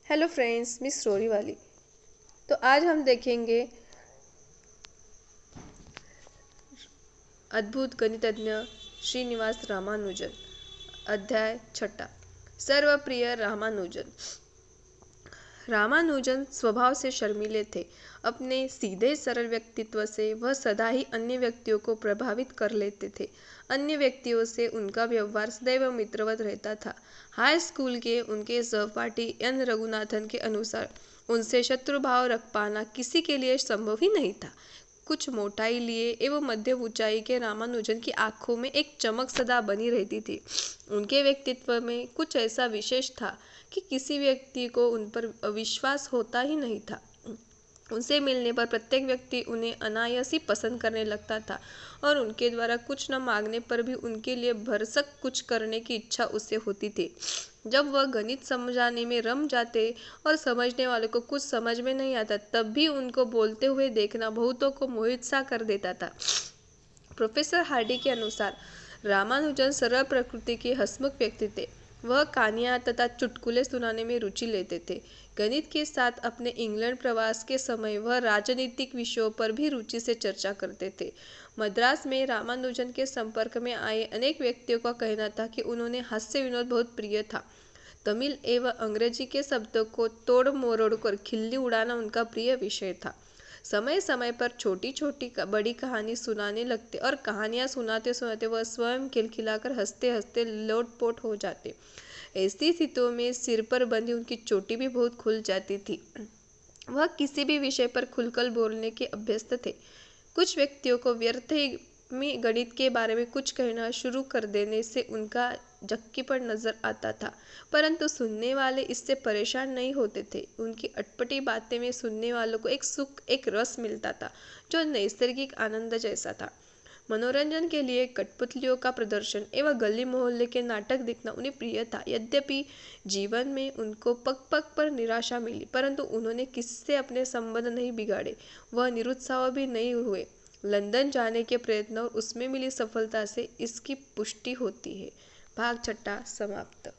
Hello friends, miss story वाली। तो आज हम देखेंगे अद्भुत गणितज्ञ श्रीनिवास रामानुजन। अध्याय 6। सर्वप्रिय रामानुजन। रामानुजन स्वभाव से शर्मीले थे। अपने सीधे सरल व्यक्तित्व से वह सदा ही अन्य व्यक्तियों को प्रभावित कर लेते थे। अन्य व्यक्तियों से उनका व्यवहार सदैव मित्रवत रहता था। हाई स्कूल के उनके सहपाठी एन रघुनाथन के अनुसार उनसे शत्रुभाव रख पाना किसी के लिए संभव ही नहीं था। कुछ मोटाई लिए एवं मध्य ऊंचाई के रामानुजन की आंखों में एक चमक सदा बनी रहती थी। उनके व्यक्तित्व में कुछ ऐसा विशेष था कि किसी व्यक्ति को उन पर विश्वास होता ही नहीं था। उनसे मिलने पर प्रत्येक व्यक्ति उन्हें अनायास ही पसंद करने लगता था और उनके द्वारा कुछ न मांगने पर भी उनके लिए भरसक कुछ करने की इच्छा उससे होती थी। जब वह गणित समझाने में रम जाते और समझने वालों को कुछ समझ में नहीं आता, तब भी उनको बोलते हुए देखना बहुतों को मोहित सा कर देता था। प्रोफेसर हार्डी के अनुसार रामानुजन सरल प्रकृति के हंसमुख व्यक्ति थे। वह कहानियाँ तथा चुटकुले सुनाने में रुचि लेते थे। गणित के साथ अपने इंग्लैंड प्रवास के समय वह राजनीतिक विषयों पर भी रुचि से चर्चा करते थे। मद्रास में रामानुजन के संपर्क में आए अनेक व्यक्तियों का कहना था कि उन्होंने हास्य विनोद बहुत प्रिय था। तमिल एवं अंग्रेजी के शब्दों को तोड़ मरोड़ कर खिल्ली उड़ाना उनका प्रिय विषय था। समय समय पर छोटी छोटी बड़ी कहानी सुनाने लगते और कहानियाँ सुनाते सुनाते वह स्वयं खिलखिलाकर हंसते हंसते लोटपोट हो जाते। ऐसी स्थितियों में सिर पर बंधी उनकी चोटी भी बहुत खुल जाती थी। वह किसी भी विषय पर खुलकर बोलने के अभ्यस्त थे। कुछ व्यक्तियों को व्यर्थ ही में गणित के बारे में कुछ कहना शुरू कर देने से उनका झक्कीपन नजर आता था, परंतु सुनने वाले इससे परेशान नहीं होते थे। उनकी अटपटी बातें में सुनने वालों को एक सुख, एक रस मिलता था जो नैसर्गिक आनंद जैसा था। मनोरंजन के लिए कठपुतलियों का प्रदर्शन एवं गली मोहल्ले के नाटक देखना उन्हें प्रिय था। यद्यपि जीवन में उनको पग पग पर निराशा मिली, परंतु उन्होंने किससे अपने संबंध नहीं बिगाड़े। वह निरुत्साह भी नहीं हुए। लंदन जाने के प्रयत्न और उसमें मिली सफलता से इसकी पुष्टि होती है। भाग 6 समाप्त।